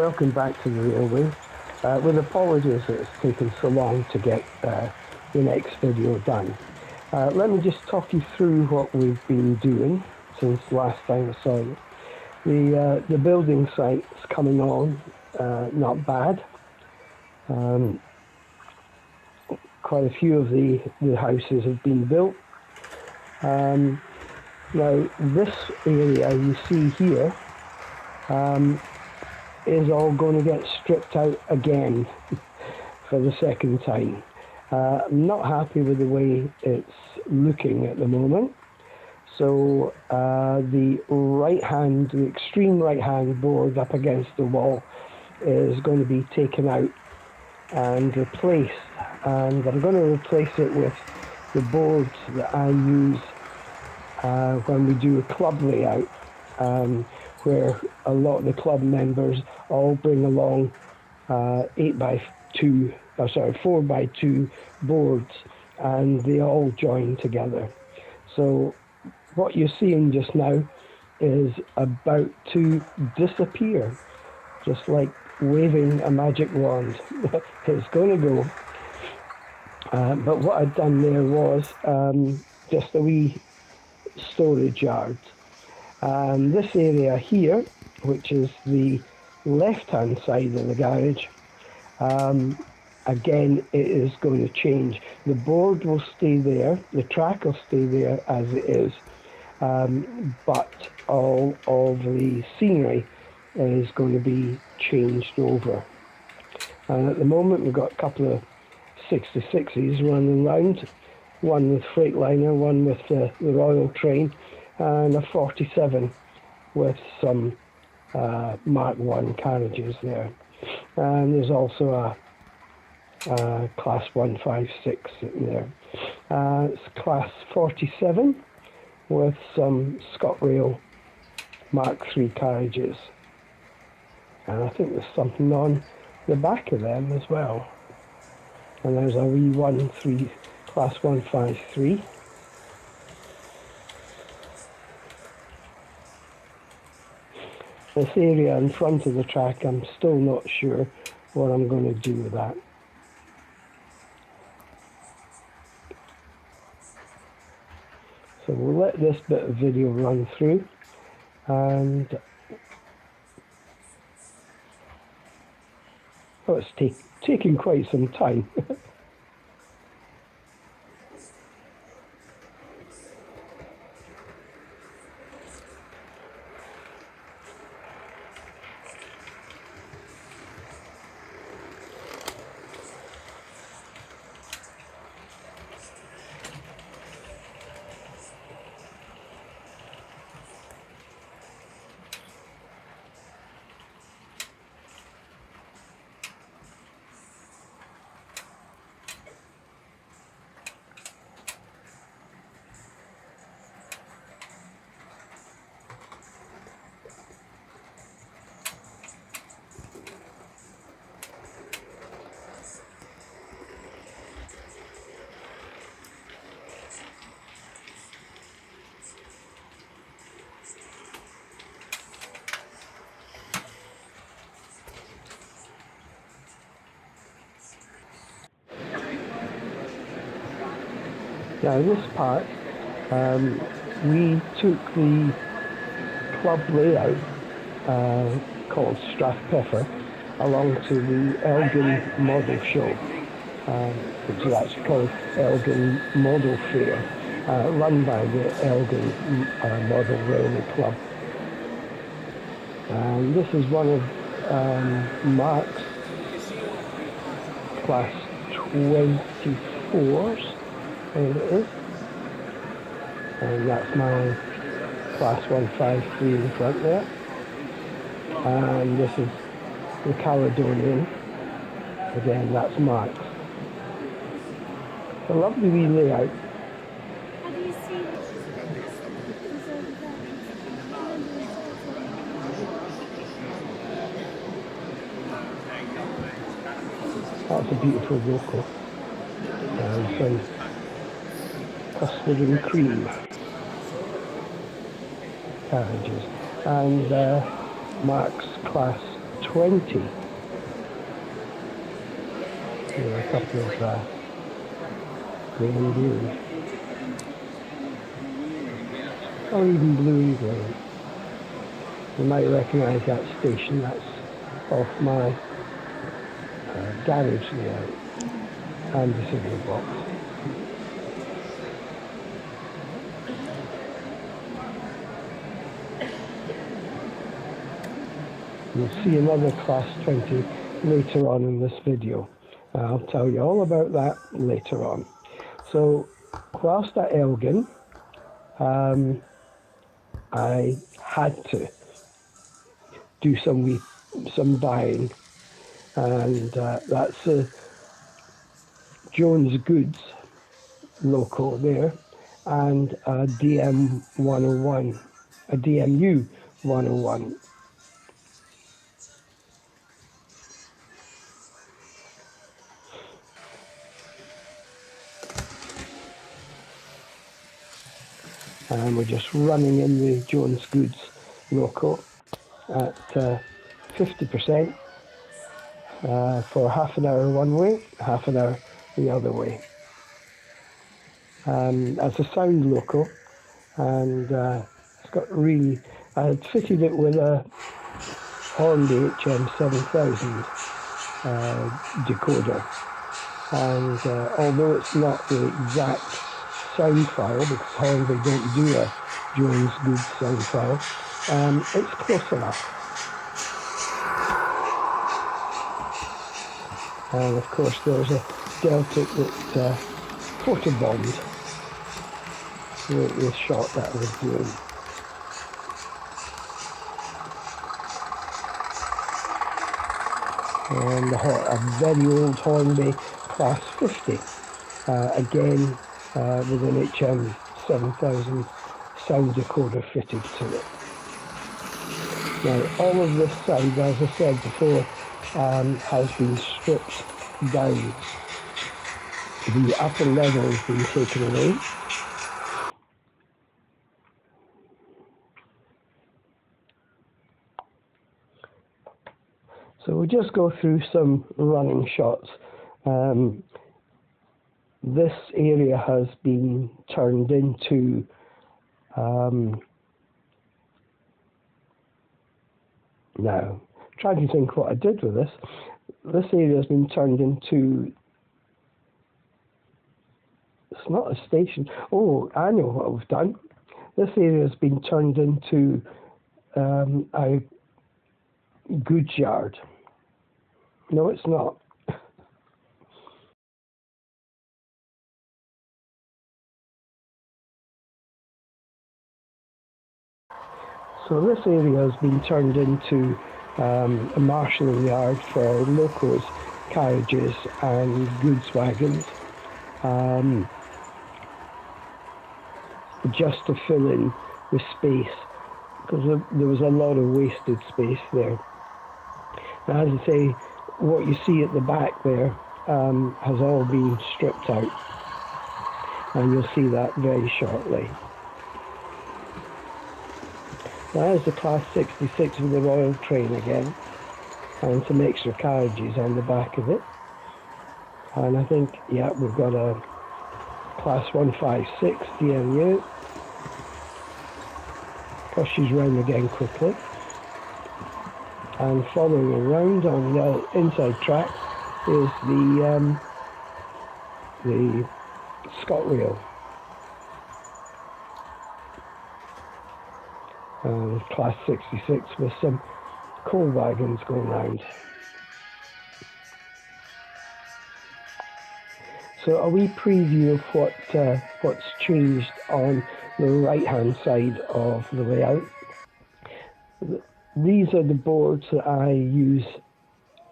welcome back to the railway. With apologies that it's taken so long to get the next video done. Let me just talk you through what we've been doing since last time I saw you. The building site's coming on, not bad. Quite a few of the houses have been built. Now this area you see here is all going to get stripped out again for the second time. I'm not happy with the way it's looking at the moment. So the extreme right hand board up against the wall is going to be taken out and replaced, and I'm going to replace it with the boards that I use when we do a club layout, where a lot of the club members all bring along 4x2 boards, and they all join together. So what you're seeing just now is about to disappear, just like waving a magic wand. It's going to go. But what I'd done there was just a wee storage yard. This area here, which is the left-hand side of the garage, again, it is going to change. The board will stay there, the track will stay there as it is, but all of the scenery is going to be changed over. And at the moment we've got a couple of 66s running around, one with Freightliner, one with the Royal Train, and a 47 with some Mark 1 carriages there. And there's also a Class 156 in there. It's Class 47 with some ScotRail Mark 3 carriages. And I think there's something on the back of them as well. And there's a wee Class 153. This area in front of the track, I'm still not sure what I'm going to do with that. So we'll let this bit of video run through, and it's taking quite some time. Now this part, we took the club layout called Strathpeffer along to the Elgin Model Show, which is actually called Elgin Model Fair, run by the Elgin Model Railway Club. And this is one of Mark's Class 24s. There it is, and that's my Class 153 in the front there, and this is the Caledonian, again that's Mark's. A lovely wee layout. Have you seen That's a beautiful vehicle. Some custard and cream carriages, and Mark's Class 20. There are a couple of grey and blues. Or even blue and grey. You might recognise that station. That's off my garage layout and the signal box. You'll see another Class 20 later on in this video. I'll tell you all about that later on. So, whilst at Elgin, I had to do some buying, and that's a Jones Goods local there, and a DM 101, a DMU 101. And we're just running in the Jones Goods local at 50% for half an hour one way, half an hour the other way. As a sound local, and it's got really, I had fitted it with a Hornby HM7000 decoder, and although it's not the exact sound file, because Hornby don't do a Jones Goods sound file, it's close enough. And of course there's a Delta that photobombed the shot that I was doing. And a very old Hornby Class 50, again with an HM7000 sound decoder fitted to it. Now all of this sound, as I said before, has been stripped down. The upper level has been taken away. So we'll just go through some running shots. This area has been turned into now, trying to think what I did with this. This area has been turned into, it's not a station. Oh, I know what we've done. This area has been turned into a goods yard. No, it's not. So this area has been turned into a marshalling yard for locals, carriages and goods wagons, just to fill in the space, because there was a lot of wasted space there. Now, as I say, what you see at the back there has all been stripped out, and you'll see that very shortly. There's the Class 66 with the Royal Train again, and some extra carriages on the back of it. And I think, yeah, we've got a Class 156 DMU. Of course, she's round again quickly. And following around on the inside track is the ScotRail. Class 66 with some coal wagons going round. So a wee preview of what's changed on the right hand side of the layout. These are the boards that I use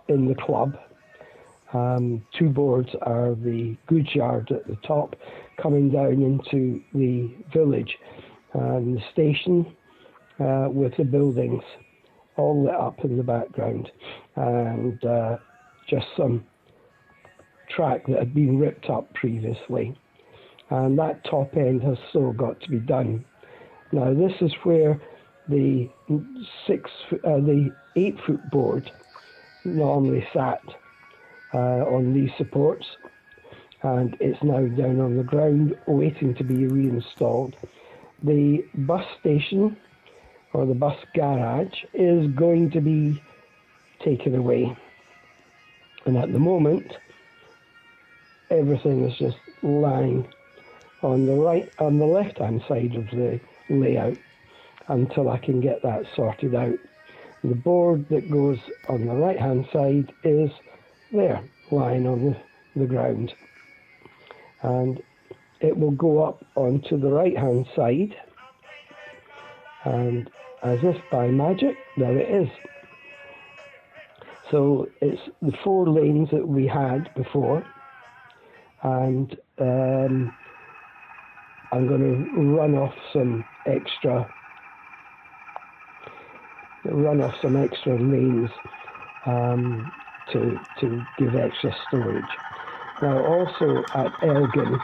in the club. Two boards are the goods yard at the top, coming down into the village, and the station with the buildings all lit up in the background, and just some track that had been ripped up previously, and that top end has still got to be done. Now this is where the 8-foot board normally sat on these supports, and it's now down on the ground waiting to be reinstalled. The bus station or the bus garage is going to be taken away, and at the moment everything is just lying on the left hand side of the layout until I can get that sorted out. The board that goes on the right hand side is there, lying on the ground, and it will go up onto the right hand side, and as if by magic, there it is. So it's the 4 lanes that we had before, and I'm going to run off some extra lanes to give extra storage. Now also at Elgin,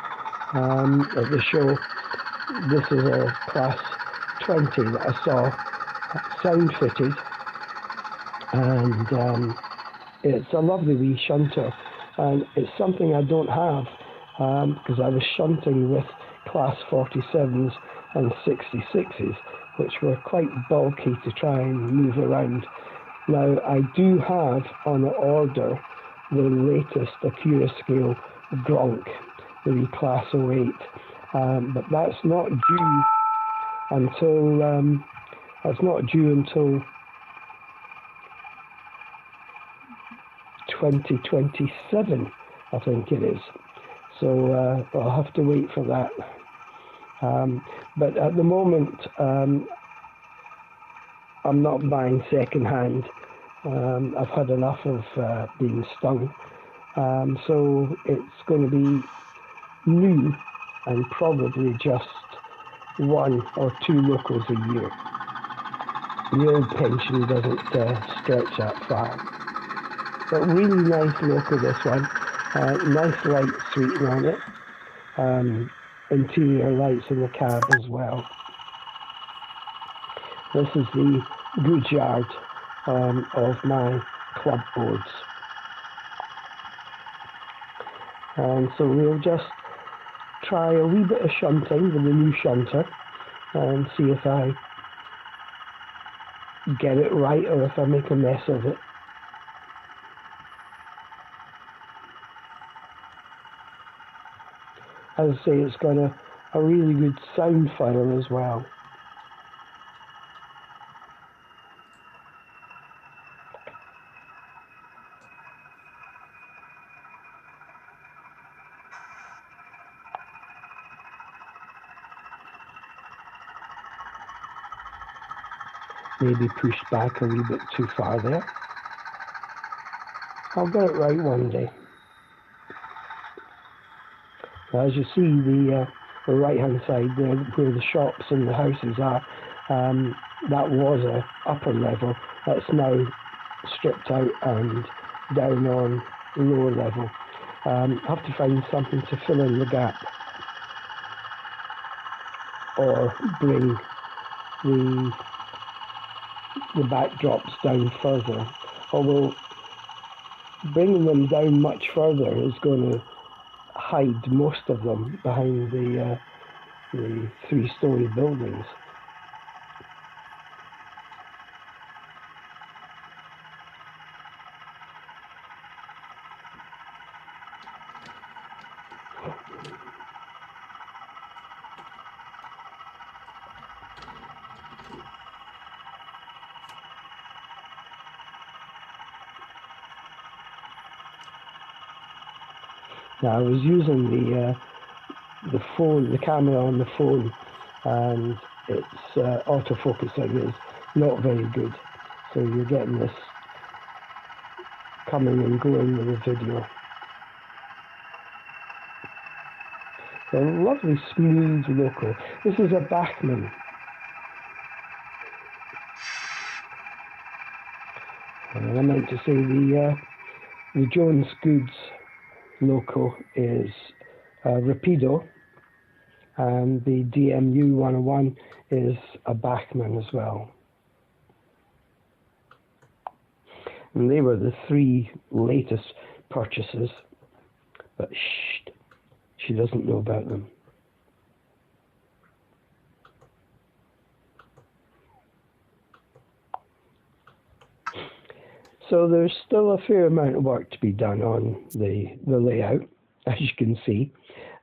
at the show, this is a class 20 that I saw sound fitted, and it's a lovely wee shunter, and it's something I don't have because I was shunting with class 47s and 66s, which were quite bulky to try and move around. Now I do have on order the latest Accurascale Gronk, the class 08, but that's not due until 2027, I think it is. So I'll have to wait for that. But at the moment, I'm not buying second hand. I've had enough of being stung. So it's going to be new and probably just 1 or 2 locals a year. The old pension doesn't stretch that far. But really nice local, this one. Nice light suite on it. Interior lights in the cab as well. This is the goods yard of my club boards. And so we'll just try a wee bit of shunting with the new shunter and see if I get it right or if I make a mess of it. As I say, it's got a really good sound file as well. Maybe pushed back a wee bit too far there. I'll get it right one day. As you see, the right hand side there, where the shops and the houses are, that was a upper level. That's now stripped out and down on lower level. I have to find something to fill in the gap, or bring the backdrops down further. Although bringing them down much further is going to hide most of them behind the 3-story buildings. Now I was using the phone, the camera on the phone, and its autofocusing is not very good. So you're getting this coming and going with the video. A lovely smooth local. This is a Bachmann. And I meant to say the Jones Goods local is Rapido, and the DMU 101 is a Bachmann as well. And they were the 3 latest purchases. But shh, she doesn't know about them. So there's still a fair amount of work to be done on the layout, as you can see.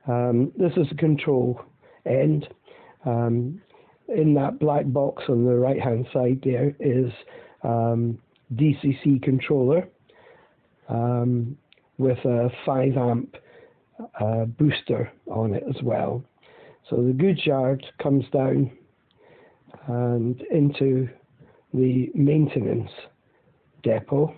This is the control end. In that black box on the right hand side there is DCC controller with a 5 amp booster on it as well. So the goods yard comes down and into the maintenance depot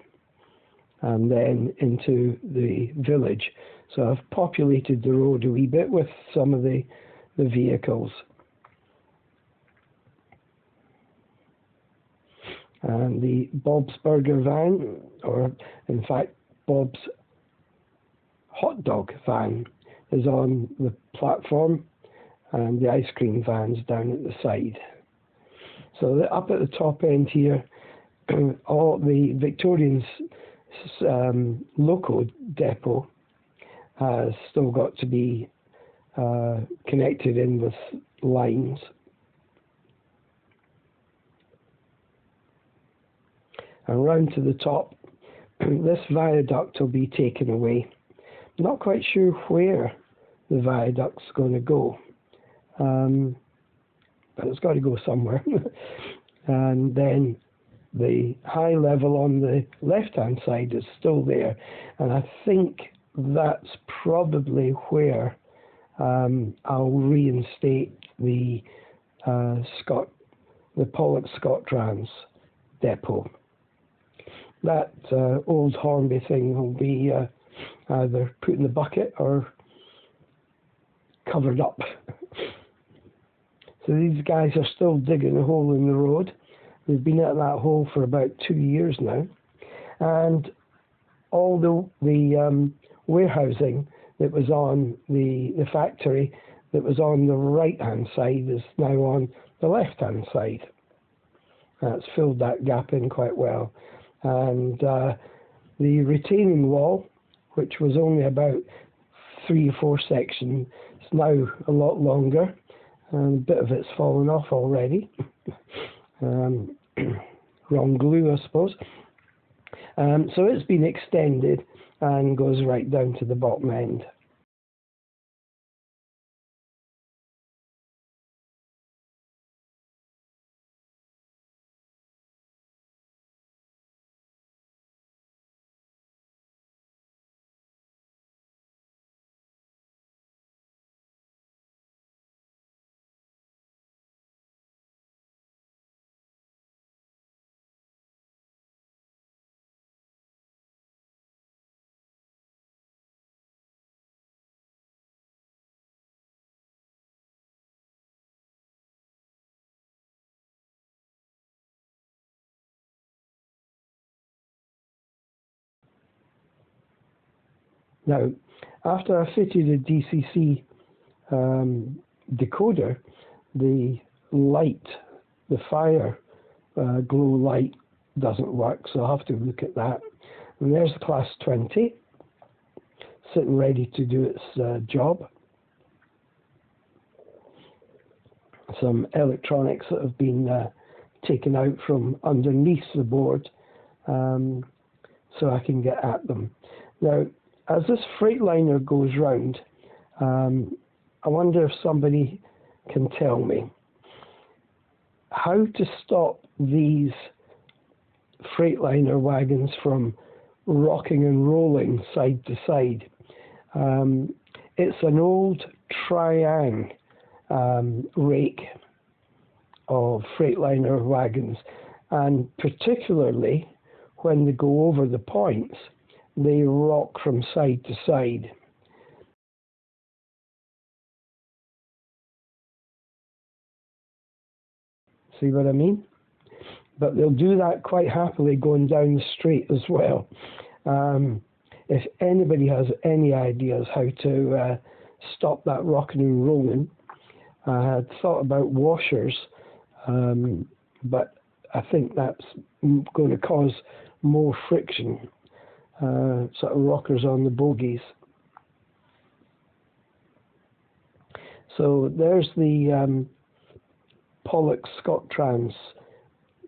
and then into the village. So I've populated the road a wee bit with some of the vehicles. And the Bob's Burger van, or in fact Bob's hot dog van, is on the platform, and the ice cream van's down at the side. So up at the top end here, all the Victorians local depot has still got to be connected in with lines. And round to the top, this viaduct will be taken away. Not quite sure where the viaduct's going to go, but it's got to go somewhere. And then the high level on the left-hand side is still there, and I think that's probably where I'll reinstate the Pollock Scottrans depot. That old Hornby thing will be either put in the bucket or covered up. So these guys are still digging a hole in the road. They've been at that hole for about 2 years now. And all the warehousing that was on the factory that was on the right-hand side is now on the left-hand side. That's filled that gap in quite well. And the retaining wall, which was only about 3 or 4 sections, is now a lot longer, and a bit of it's fallen off already. Wrong glue, I suppose. So it's been extended and goes right down to the bottom end. Now, after I fitted a DCC decoder, the light, the fire glow light doesn't work, so I'll have to look at that. And there's the Class 20, sitting ready to do its job. Some electronics that have been taken out from underneath the board so I can get at them. Now, as this Freightliner goes round, I wonder if somebody can tell me how to stop these Freightliner wagons from rocking and rolling side to side. It's an old Triang rake of Freightliner wagons, and particularly when they go over the points, they rock from side to side. See what I mean? But they'll do that quite happily going down the straight as well. If anybody has any ideas how to stop that rocking and rolling, I had thought about washers, but I think that's going to cause more friction, sort of rockers on the bogies. So there's the Pollock ScotTrans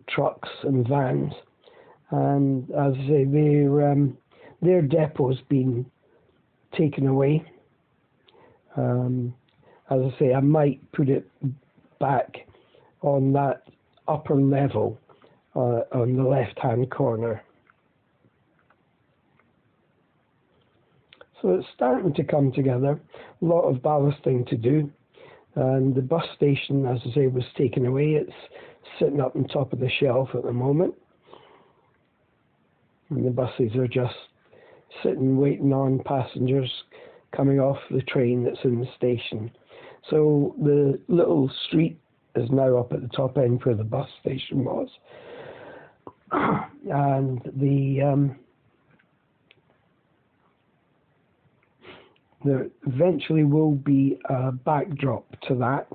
trucks and vans, and as I say, their depot's been taken away. As I say, I might put it back on that upper level on the left-hand corner. So it's starting to come together. A lot of ballasting to do. And the bus station, as I say, was taken away. It's sitting up on top of the shelf at the moment. And the buses are just sitting waiting on passengers coming off the train that's in the station. So the little street is now up at the top end where the bus station was. And there eventually will be a backdrop to that.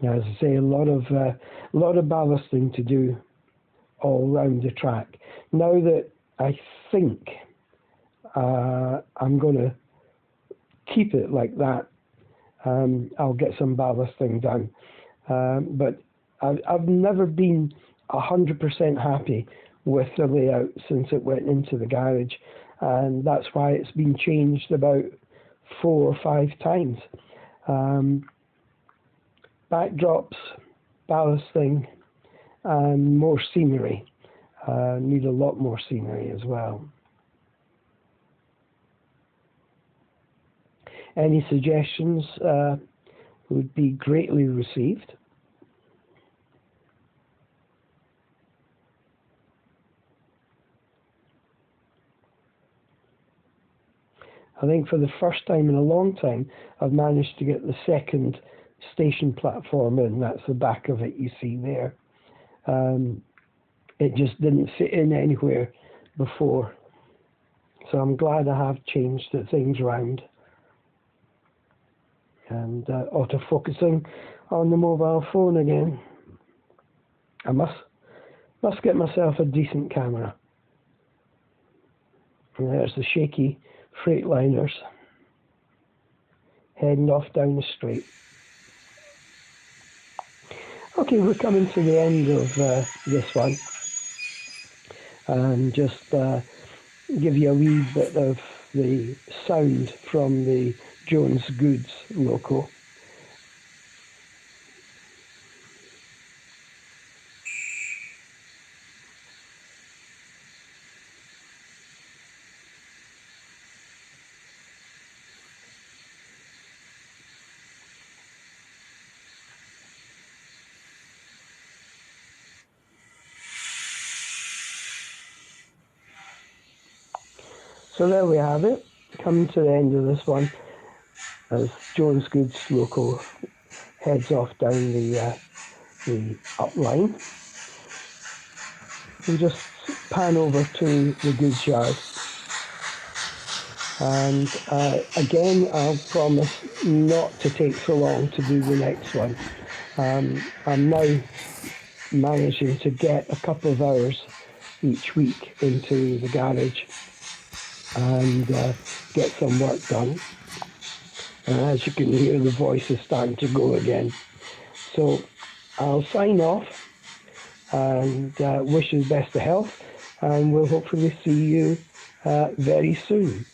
As I say, a lot of ballasting to do all around the track. Now that I think I'm going to keep it like that, I'll get some ballasting done. But I've never been 100% happy with the layout since it went into the garage, and that's why it's been changed about 4 or 5 times. Backdrops, ballasting, and more scenery. Need a lot more scenery as well. Any suggestions would be greatly received. I think for the first time in a long time, I've managed to get the second station platform in. That's the back of it you see there. It just didn't fit in anywhere before. So I'm glad I have changed the things around. And autofocusing on the mobile phone again. I must get myself a decent camera. And there's the shaky Freightliners heading off down the straight. Okay, we're coming to the end of this one, and just give you a wee bit of the sound from the Jones Goods loco. So there we have it, coming to the end of this one, as Jones Goods loco heads off down the up line. We'll just pan over to the goods yard. And again, I'll promise not to take so long to do the next one. I'm now managing to get a couple of hours each week into the garage and get some work done. And as you can hear, the voice is starting to go again. So I'll sign off and wish you the best of health, and we'll hopefully see you very soon.